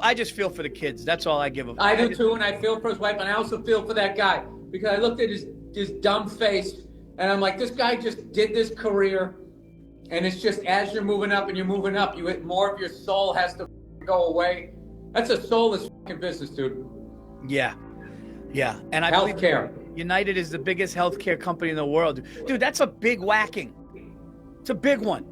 I just feel for the kids. That's all I give a. I do too, and I feel for his wife, and I also feel for that guy because I looked at his dumb face, and I'm like, this guy just did this career, and it's just as you're moving up and you're moving up, more of your soul has to go away. That's a soulless fucking business, dude. Yeah, yeah, and I healthcare. believe United is the biggest healthcare company in the world, dude. That's a big whacking. It's a big one.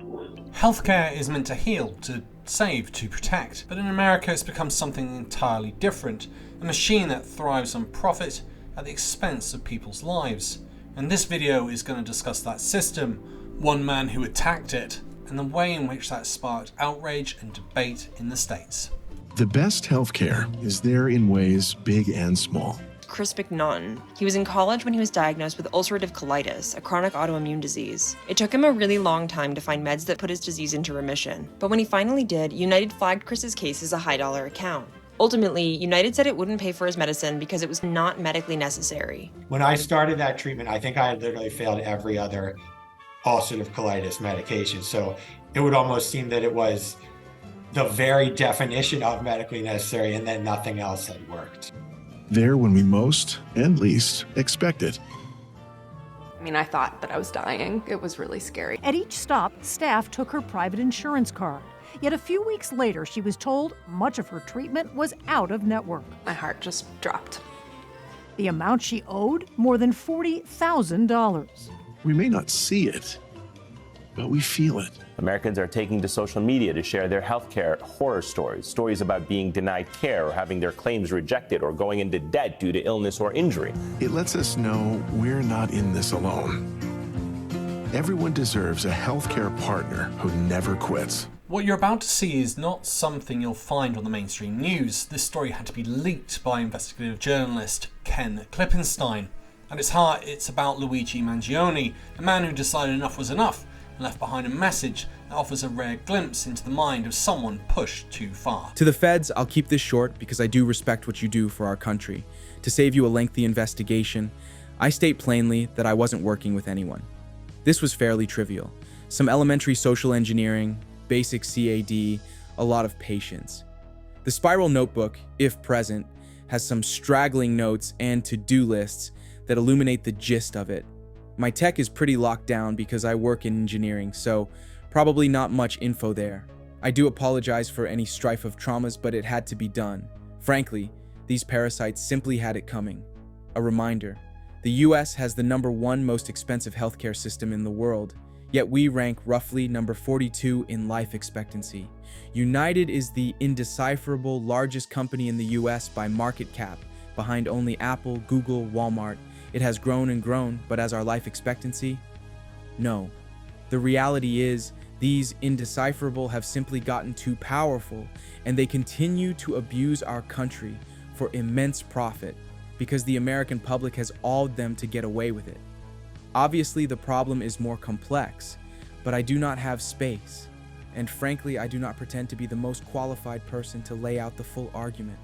Healthcare is meant to heal, to save, to protect, but in America it's become something entirely different, a machine that thrives on profit at the expense of people's lives. And this video is going to discuss that system, one man who attacked it, and the way in which that sparked outrage and debate in the States. The best healthcare is there in ways big and small. Chris McNaughton. He was in college when he was diagnosed with ulcerative colitis, a chronic autoimmune disease. It took him a really long time to find meds that put his disease into remission. But when he finally did, United flagged Chris's case as a high-dollar account. Ultimately, United said it wouldn't pay for his medicine because it was not medically necessary. When I started that treatment, I think I had literally failed every other ulcerative colitis medication. So it would almost seem that it was the very definition of medically necessary and then nothing else had worked. There when we most and least expect it. I mean, I thought that I was dying. It was really scary. At each stop, staff took her private insurance card. Yet a few weeks later, she was told much of her treatment was out of network. My heart just dropped. The amount she owed, more than $40,000. We may not see it, but we feel it. Americans are taking to social media to share their healthcare horror stories, stories about being denied care or having their claims rejected or going into debt due to illness or injury. It lets us know we're not in this alone. Everyone deserves a healthcare partner who never quits. What you're about to see is not something you'll find on the mainstream news. This story had to be leaked by investigative journalist Ken Klippenstein. At its heart, it's about Luigi Mangione, a man who decided enough was enough and left behind a message that offers a rare glimpse into the mind of someone pushed too far. To the feds, I'll keep this short because I do respect what you do for our country. To save you a lengthy investigation, I state plainly that I wasn't working with anyone. This was fairly trivial. Some elementary social engineering, basic CAD, a lot of patience. The spiral notebook, if present, has some straggling notes and to-do lists that illuminate the gist of it. My tech is pretty locked down because I work in engineering, so probably not much info there. I do apologize for any strife of traumas, but it had to be done. Frankly, these parasites simply had it coming. A reminder, the US has the #1 most expensive healthcare system in the world, yet we rank roughly number 42 in life expectancy. United is the indecipherable largest company in the US by market cap, behind only Apple, Google, Walmart. It has grown and grown, but as our life expectancy? No. The reality is, these indecipherable have simply gotten too powerful, and they continue to abuse our country for immense profit, because the American public has awed them to get away with it. Obviously, the problem is more complex, but I do not have space, and frankly, I do not pretend to be the most qualified person to lay out the full argument.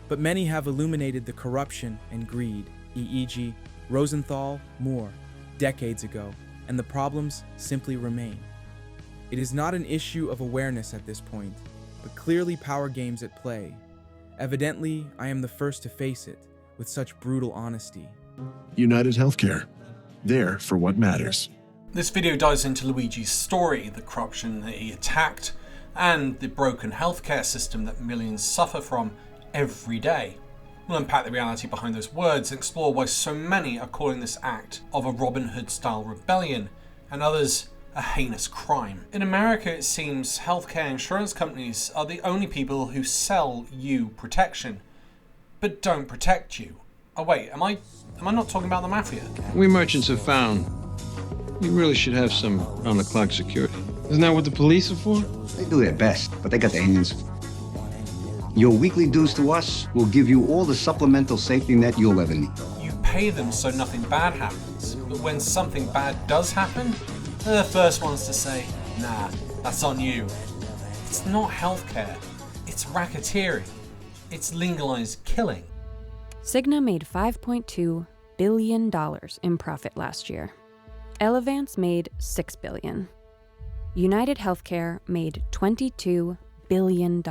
But many have illuminated the corruption and greed, e.g., Rosenthal, Moore, decades ago, and the problems simply remain. It is not an issue of awareness at this point, but clearly power games at play. Evidently, I am the first to face it with such brutal honesty. United Healthcare, there for what matters. This video dives into Luigi's story, the corruption that he attacked, and the broken healthcare system that millions suffer from every day. We'll unpack the reality behind those words and explore why so many are calling this act of a Robin Hood-style rebellion, and others a heinous crime. In America, it seems healthcare insurance companies are the only people who sell you protection, but don't protect you. Oh wait, am I not talking about the mafia? We merchants have found you really should have some round-the-clock security. Isn't that what the police are for? They do their best, but they got their hands full. Your weekly dues to us will give you all the supplemental safety net you'll ever need. You pay them so nothing bad happens, but when something bad does happen, they're the first ones to say, nah, that's on you. It's not healthcare, it's racketeering. It's legalized killing. Cigna made $5.2 billion in profit last year. Elevance made $6 billion. United Healthcare made $22 billion.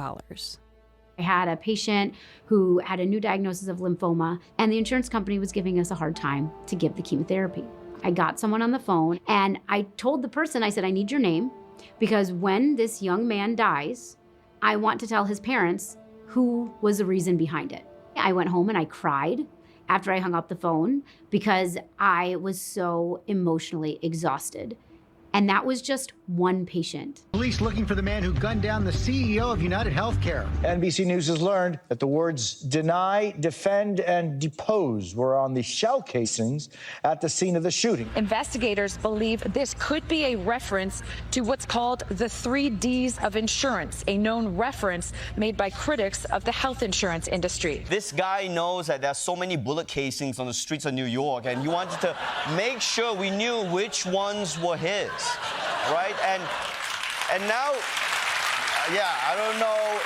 I had a patient who had a new diagnosis of lymphoma, and the insurance company was giving us a hard time to give the chemotherapy. I got someone on the phone, and I told the person, I said, I need your name, because when this young man dies, I want to tell his parents who was the reason behind it. I went home and I cried after I hung up the phone because I was so emotionally exhausted. And that was just one patient. Police looking for the man who gunned down the CEO of United Healthcare. NBC News has learned that the words deny, defend, and depose were on the shell casings at the scene of the shooting. Investigators believe this could be a reference to what's called the 3 Ds of insurance, a known reference made by critics of the health insurance industry. This guy knows that there's so many bullet casings on the streets of New York, and he wanted to make sure we knew which ones were his. Right? And now, yeah, I don't know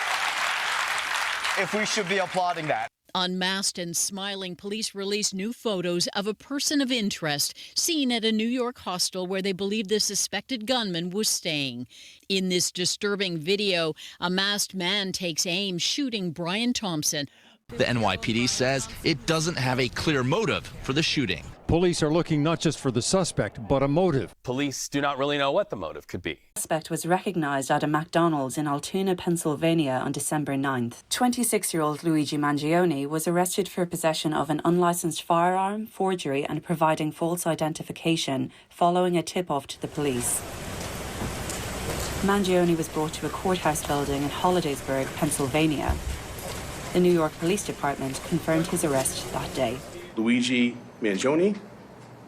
if we should be applauding that. Unmasked and smiling, police released new photos of a person of interest seen at a New York hostel where they believe the suspected gunman was staying. In this disturbing video, a masked man takes aim, shooting Brian Thompson. The NYPD says it doesn't have a clear motive for the shooting. Police are looking not just for the suspect, but a motive. Police do not really know what the motive could be. The suspect was recognized at a McDonald's in Altoona, Pennsylvania on December 9th. 26-year-old Luigi Mangione was arrested for possession of an unlicensed firearm, forgery, and providing false identification following a tip-off to the police. Mangione was brought to a courthouse building in Hollidaysburg, Pennsylvania. The New York Police Department confirmed his arrest that day. Luigi Mangione,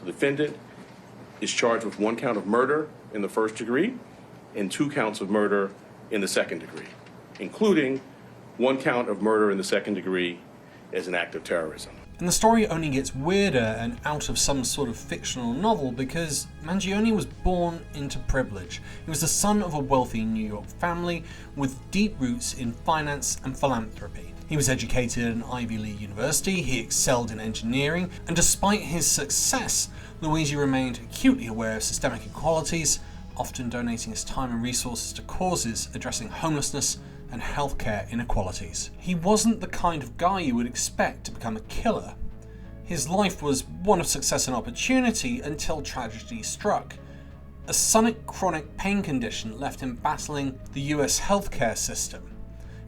the defendant, is charged with 1 count of murder in the first degree and 2 counts of murder in the second degree, including 1 count of murder in the second degree as an act of terrorism. And the story only gets weirder and out of some sort of fictional novel because Mangione was born into privilege. He was the son of a wealthy New York family with deep roots in finance and philanthropy. He was educated at an Ivy League university, he excelled in engineering, and despite his success, Luigi remained acutely aware of systemic inequalities, often donating his time and resources to causes addressing homelessness and healthcare inequalities. He wasn't the kind of guy you would expect to become a killer. His life was one of success and opportunity until tragedy struck. A sonic chronic pain condition left him battling the US healthcare system.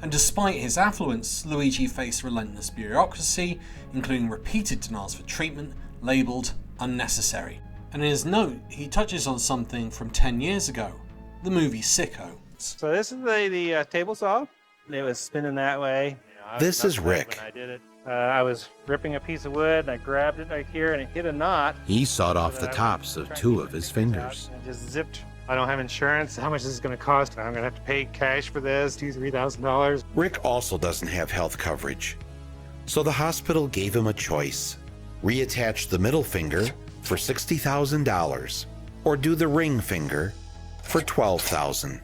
And despite his affluence, Luigi faced relentless bureaucracy, including repeated denials for treatment, labelled unnecessary. And in his note, he touches on something from 10 years ago, the movie Sicko. So this is the table saw. It was spinning that way. This is Rick. When I did it, I was ripping a piece of wood and I grabbed it right here and it hit a knot. He sawed off the tops of 2 of his fingers. And just zipped. I don't have insurance. How much is this going to cost? I'm going to have to pay cash for this, $2,000-$3,000. Rick also doesn't have health coverage. So the hospital gave him a choice. Reattach the middle finger for $60,000 or do the ring finger for $12,000.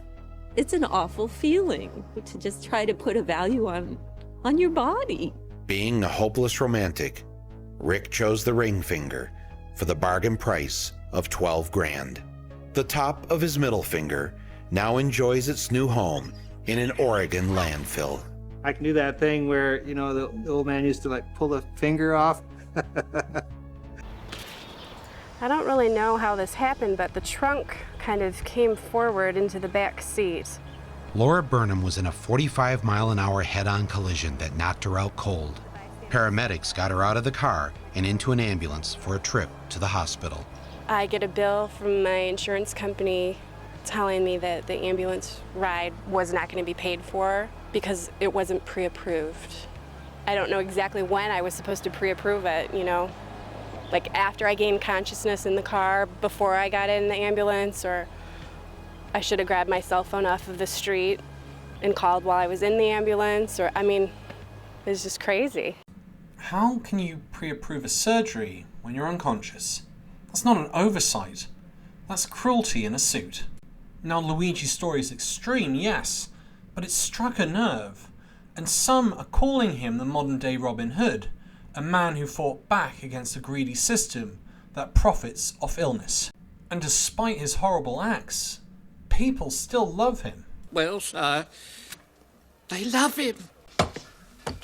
It's an awful feeling to just try to put a value on your body. Being a hopeless romantic, Rick chose the ring finger for the bargain price of $12,000. The top of his middle finger now enjoys its new home in an Oregon landfill. I can do that thing where, you know, the old man used to like pull the finger off. I don't really know how this happened, but the trunk kind of came forward into the back seat. Laura Burnham was in a 45-mile-an-hour head-on collision that knocked her out cold. Paramedics got her out of the car and into an ambulance for a trip to the hospital. I get a bill from my insurance company telling me that the ambulance ride was not going to be paid for because it wasn't pre-approved. I don't know exactly when I was supposed to pre-approve it, you know, like after I gained consciousness in the car, before I got in the ambulance, or I should have grabbed my cell phone off of the street and called while I was in the ambulance, or, I mean, it's just crazy. How can you pre-approve a surgery when you're unconscious? That's not an oversight. That's cruelty in a suit. Now, Luigi's story is extreme, yes, but it struck a nerve, and some are calling him the modern-day Robin Hood, a man who fought back against a greedy system that profits off illness. And despite his horrible acts, people still love him. Well, sir, they love him.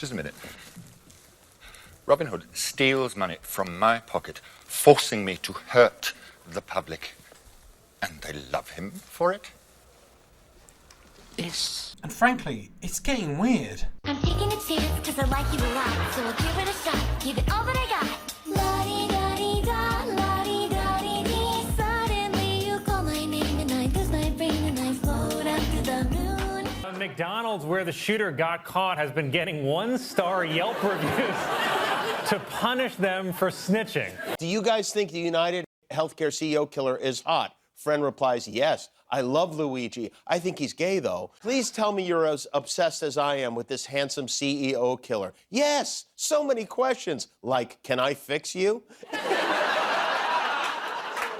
Just a minute. Robin Hood steals money from my pocket, forcing me to hurt the public. And they love him for it? Yes. And frankly, it's getting weird. I'm taking a chance because I like you a lot, so I'll give it a shot, give it all that I got. La-di-da-di-da, la-di-da-di-dee. Suddenly you call my name and I lose my brain and I float up to the moon. McDonald's, where the shooter got caught, has been getting 1-star Yelp reviews to punish them for snitching. Do you guys think the United Healthcare CEO killer is hot? Friend replies, yes. I love Luigi. I think he's gay, though. Please tell me you're as obsessed as I am with this handsome CEO killer. Yes, so many questions, like, can I fix you?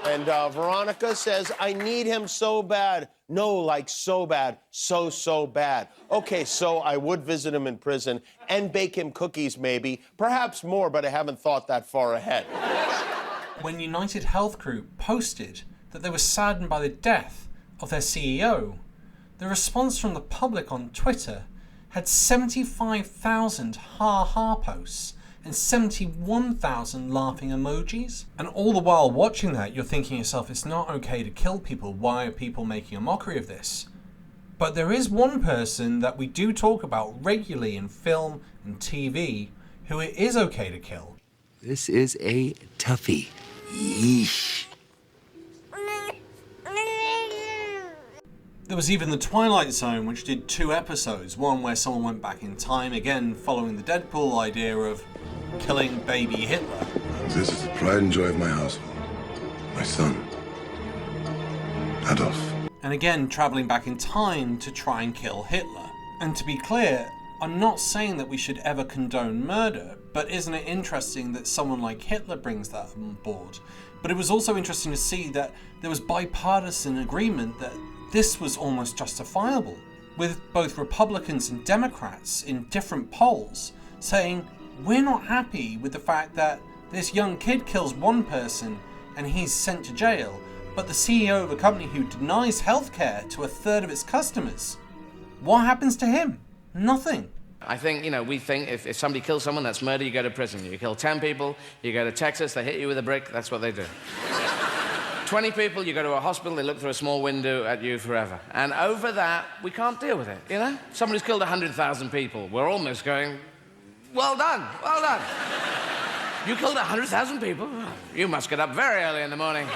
And Veronica says, I need him so bad. No, like so bad, so bad. Okay, so I would visit him in prison and bake him cookies, maybe. Perhaps more, but I haven't thought that far ahead. When United Health Group posted that they were saddened by the death of their CEO, the response from the public on Twitter had 75,000 ha-ha posts and 71,000 laughing emojis. And all the while watching that, you're thinking to yourself, it's not okay to kill people. Why are people making a mockery of this? But there is one person that we do talk about regularly in film and TV who it is okay to kill. This is a toughie. Yeesh. There was even The Twilight Zone, which did 2 episodes, one where someone went back in time, again following the Deadpool idea of killing baby Hitler. This is the pride and joy of my household. My son, Adolf. And again travelling back in time to try and kill Hitler. And to be clear, I'm not saying that we should ever condone murder, but isn't it interesting that someone like Hitler brings that on board? But it was also interesting to see that there was bipartisan agreement that this was almost justifiable, with both Republicans and Democrats in different polls saying, we're not happy with the fact that this young kid kills one person and he's sent to jail, but the CEO of a company who denies healthcare to a third of its customers, what happens to him? Nothing. I think, we think if somebody kills someone, that's murder, you go to prison. You kill 10 people, you go to Texas, they hit you with a brick, that's what they do. 20 people, you go to a hospital, they look through a small window at you forever. And over that, we can't deal with it, Someone who's killed 100,000 people, we're almost going, well done, well done. You killed 100,000 people? You must get up very early in the morning.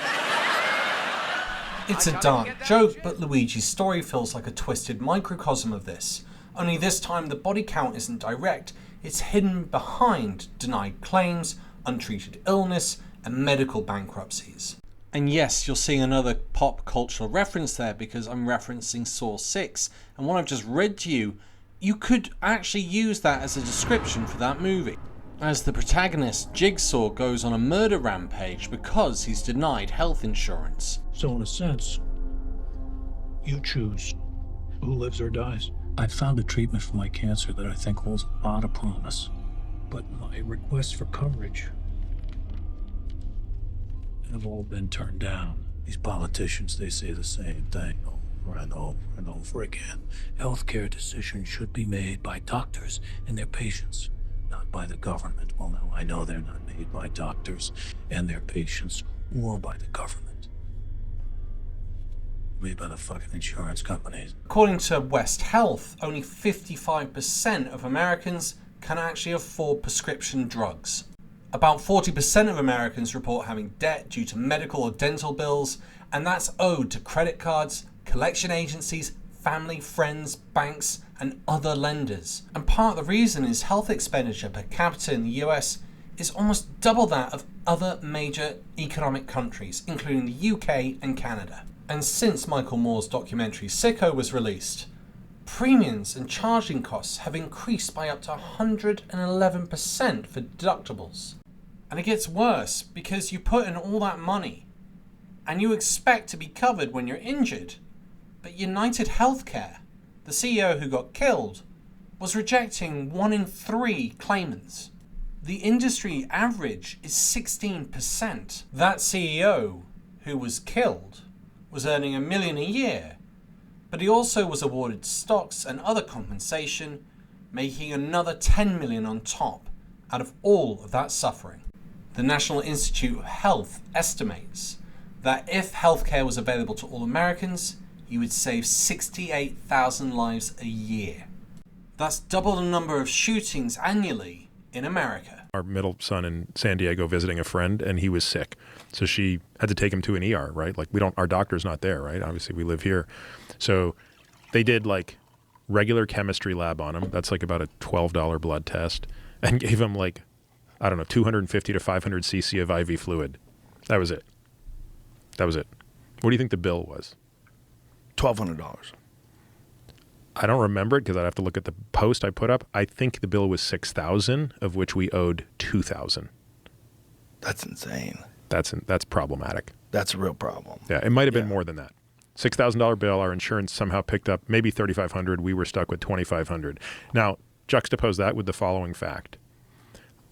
It's a dark joke, but Luigi's story feels like a twisted microcosm of this. Only this time the body count isn't direct, it's hidden behind denied claims, untreated illness, and medical bankruptcies. And yes, you're seeing another pop cultural reference there because I'm referencing Saw 6, and what I've just read to you, you could actually use that as a description for that movie. As the protagonist, Jigsaw, goes on a murder rampage because he's denied health insurance. So in a sense, you choose who lives or dies. I've found a treatment for my cancer that I think holds a lot of promise, but my requests for coverage have all been turned down. These politicians, they say the same thing over and over and over again. Healthcare decisions should be made by doctors and their patients, not by the government. Well, now I know they're not made by doctors and their patients or by the government. Made by the fucking insurance companies. According to West Health, only 55% of Americans can actually afford prescription drugs. About 40% of Americans report having debt due to medical or dental bills, and that's owed to credit cards, collection agencies, family, friends, banks, and other lenders. And part of the reason is health expenditure per capita in the US is almost double that of other major economic countries, including the UK and Canada. And since Michael Moore's documentary Sicko was released, premiums and charging costs have increased by up to 111% for deductibles. And it gets worse because you put in all that money and you expect to be covered when you're injured, but United Healthcare, the CEO who got killed, was rejecting 1 in 3 claimants. The industry average is 16%. That CEO who was killed was earning $1 million a year, but he also was awarded stocks and other compensation, making another 10 million on top out of all of that suffering. The National Institute of Health estimates that if healthcare was available to all Americans, you would save 68,000 lives a year. That's double the number of shootings annually in America. Our middle son in San Diego visiting a friend, and he was sick. So she had to take him to an ER, right? Like our doctor's not there, right? Obviously we live here. So they did like regular chemistry lab on him. That's like about a $12 blood test, and gave him like, I don't know, 250 to 500 cc of IV fluid. That was it. What do you think the bill was? $1,200. I don't remember it because I'd have to look at the post I put up. I think the bill was $6,000, of which we owed $2,000. That's insane. That's problematic. That's a real problem. Yeah, it might have been more than that. $6,000 bill. Our insurance somehow picked up maybe $3,500. We were stuck with $2,500. Now juxtapose that with the following fact: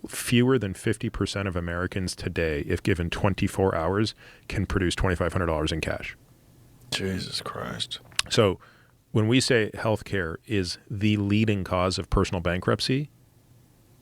fewer than 50% of Americans today, if given 24 hours, can produce $2,500 in cash. Jesus Christ. So when we say healthcare is the leading cause of personal bankruptcy,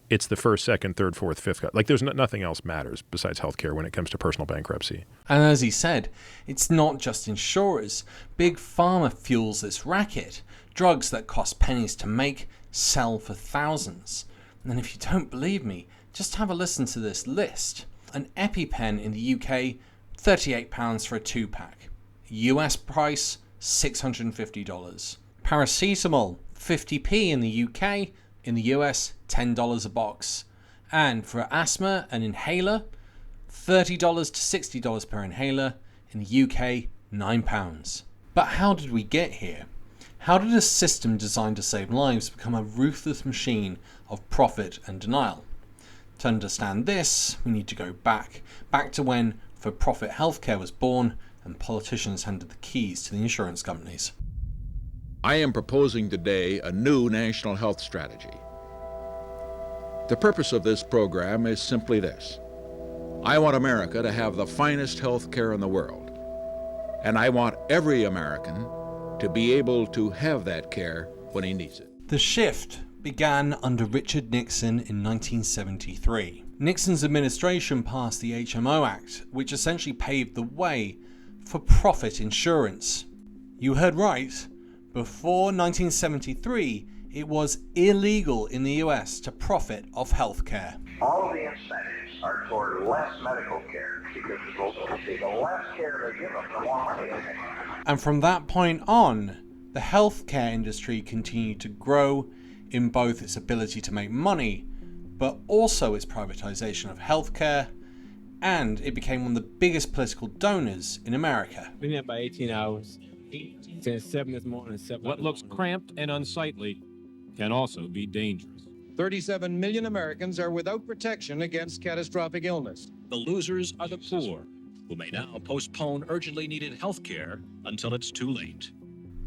it's the first, second, third, fourth, fifth. Like there's nothing else matters besides healthcare when it comes to personal bankruptcy. And as he said, it's not just insurers. Big pharma fuels this racket. Drugs that cost pennies to make sell for thousands. And if you don't believe me, just have a listen to this list. An EpiPen in the UK, £38 for a 2-pack. US price, $650. Paracetamol, 50p in the UK. In the US, $10 a box. And for asthma, an inhaler, $30 to $60 per inhaler. In the UK, £9. But how did we get here? How did a system designed to save lives become a ruthless machine of profit and denial? To understand this, we need to go back to when for-profit healthcare was born and politicians handed the keys to the insurance companies. I am proposing today a new national health strategy. The purpose of this program is simply this. I want America to have the finest health care in the world, and I want every American to be able to have that care when he needs it. The shift began under Richard Nixon in 1973. Nixon's administration passed the HMO Act, which essentially paved the way for profit insurance. You heard right. Before 1973, it was illegal in the US to profit off healthcare. All of the incentives are toward less medical care because the less care they give them, the more money they make. And from that point on, the healthcare industry continued to grow in both its ability to make money, but also its privatization of healthcare, and it became one of the biggest political donors in America. Been there by 18 hours, since 7 this morning. What looks cramped and unsightly can also be dangerous. 37 million Americans are without protection against catastrophic illness. The losers are the poor, who may now postpone urgently needed health care until it's too late.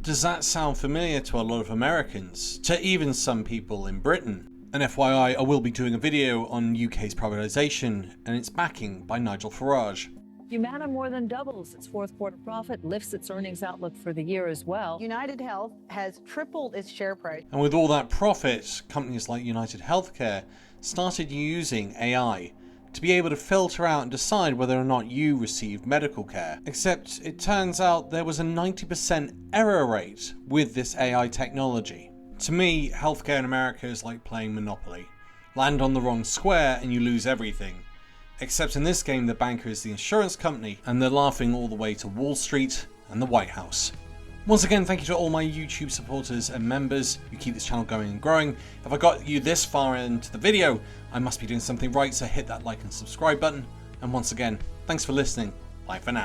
Does that sound familiar to a lot of Americans, to even some people in Britain? And FYI, I will be doing a video on UK's privatisation and its backing by Nigel Farage. Humana more than doubles its fourth quarter profit, lifts its earnings outlook for the year as well. United Health has tripled its share price. And with all that profit, companies like United Healthcare started using AI to be able to filter out and decide whether or not you received medical care. Except it turns out there was a 90% error rate with this AI technology. To me, healthcare in America is like playing Monopoly. Land on the wrong square and you lose everything. Except in this game, the banker is the insurance company, and they're laughing all the way to Wall Street and the White House. Once again, thank you to all my YouTube supporters and members who keep this channel going and growing. If I got you this far into the video, I must be doing something right, so hit that like and subscribe button. And once again, thanks for listening. Bye for now.